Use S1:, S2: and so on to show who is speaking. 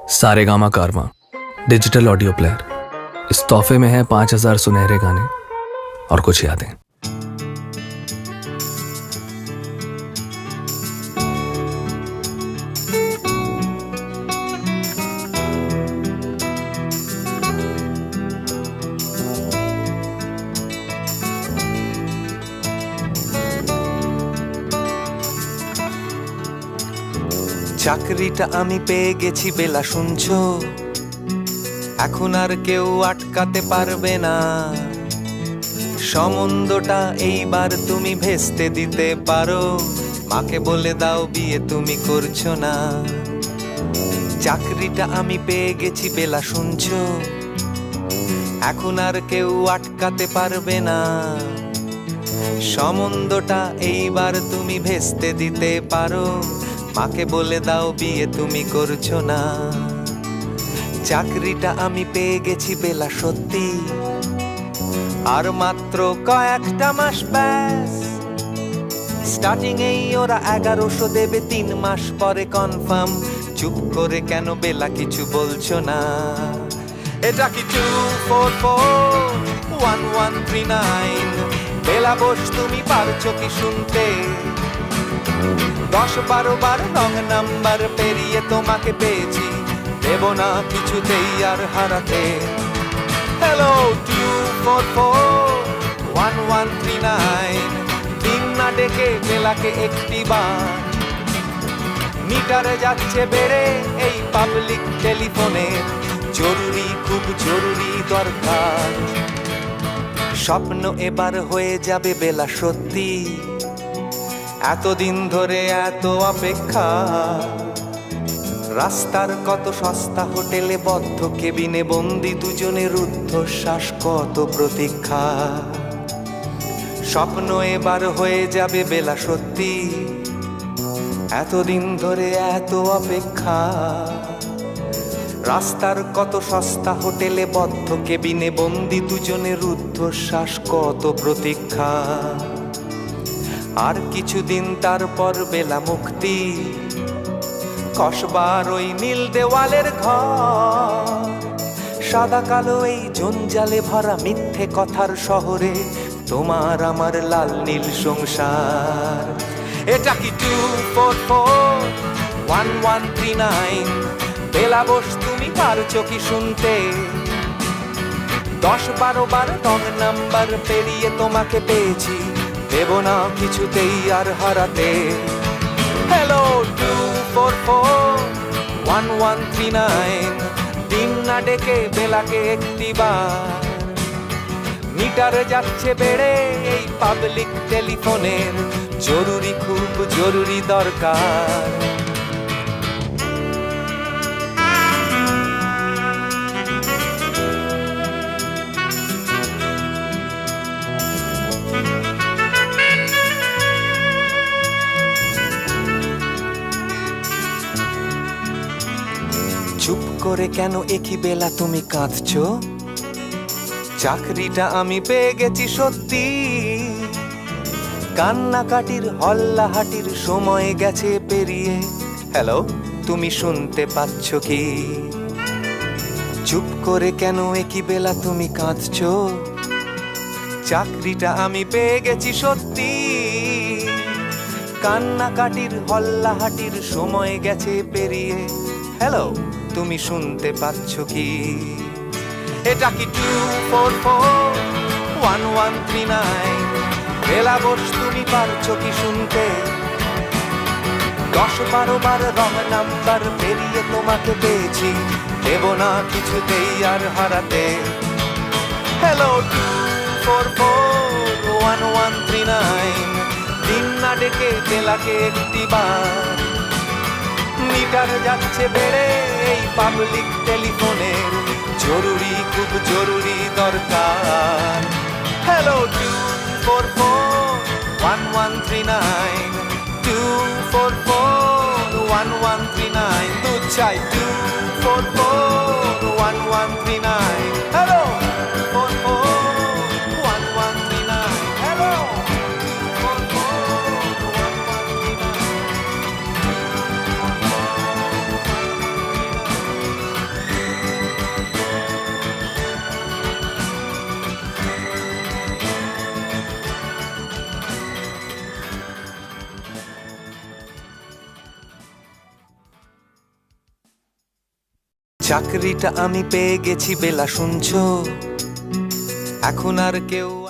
S1: सारेगामा कारवां digital audio player. इस तोहफे में है 5000 सुनहरे गाने और कुछ यादें।
S2: চাকরিটা আমি পেয়ে গেছি বেলা, শুনছো? এখন আর কেউ আটকাতে পারবে না। সম্বন্ধটা এইবার তুমি ভেস্তে দিতে পারো। মাকে বলে দাও বিয়ে তুমি করছো না। চাকরিটা আমি পেয়ে গেছি বেলা, শুনছো? এখন আর কেউ আটকাতে পারবে না। সম্বন্ধটা এইবার তুমি ভেস্তে দিতে পারো। মাকে বলে দাও বিয়ে তুমি করছো না। চাকরিটা আমি পেয়ে গেছি বেলা, সত্যি আর মাত্র কয়েকটা মাস ব্যাস। স্টার্টিং এই ওরা 1100 দেবে, 3 মাস পরে কনফার্ম। চুপ করে কেন বেলা কিছু বলছো না? এটা কি 2441139? বেলা বোস তুমি পারছো কি শুনতে? 10-12 বার রং নাম্বার পেরিয়ে তোমাকে পেয়েছি, দেব না কিছুতেই আর হারাতে। হ্যালো 2441139, দিন না ডেকে বেলাকে একটি বার। মিটারে যাচ্ছে বেড়ে এই পাবলিক টেলিফোনের, জরুরি খুব জরুরি দরকার। স্বপ্ন এবার হয়ে যাবে বেলা, সত্যি এতদিন ধরে এত অপেক্ষা। রাস্তার কত সস্তা হোটেলে বদ্ধ কেবিনে বন্দি দুজনের রুদ্ধশ্বাস, কত প্রতীক্ষা। স্বপ্ন এবার হয়ে যাবে বেলা, সত্যি এতদিন ধরে এত অপেক্ষা। রাস্তার কত সস্তা হোটেলে বদ্ধ কেবিনে বন্দি দুজনের রুদ্ধশ্বাস, কত প্রতীক্ষা। আর কিছুদিন তারপর বেলা মুক্তি, কসবার ওই নীল দেওয়ালের ঘর। সাদা কালো এই জঞ্জালে ভরা মিথ্যে কথার শহরে তোমার আমার লাল নীল সংসার। এটা কি 2441139? বেলা বোস তুমি পারছো কি শুনতে? 10-12 বার রং নাম্বার পেরিয়ে তোমাকে পেয়েছি, দেব না কিছুতেই আর হারাতে। হ্যালো 2441139, দিন না ডেকে বেলাকে একটি বার। মিটারে যাচ্ছে বেড়ে এই পাবলিক টেলিফোনের, জরুরি খুব জরুরি দরকার। চুপ করে কেন একই বেলা তুমি কাঁদছো? চাকরিটা আমি পেয়ে গেছি সত্যি, কান্নাকাটির হল্লাহাটির সময় গেছে পেরিয়ে। হ্যালো তুমি শুনতে পাচ্ছ কি? চুপ করে কেন একই বেলা তুমি কাঁদছো? চাকরিটা আমি পেয়ে গেছি সত্যি, কান্নাকাটির হল্লাহাটির সময় গেছে পেরিয়ে। হ্যালো তুমি শুনতে পাচ্ছ কি? এটা কি 2441139? বেলা বোস তুমি পারছো কি শুনতে? 10-12 বার রং নাম্বার পেরিয়ে তোমাকে পেয়েছি, দেব না কিছুতেই আর হারাতে। হ্যালো 2441139, দিন না ডেকে বেলাকে একটি বার। মিটার যাচ্ছে বেড়ে এই পাবলিক টেলিফোনের, জরুরি খুব জরুরি দরকার। হ্যালো 2441139, 2441139, দুধ চাই 2441139। Hello 2441139, hello 2441139। চাকরিটা আমি পেয়ে গেছি বেলা, শুনছো? এখন আর কেউ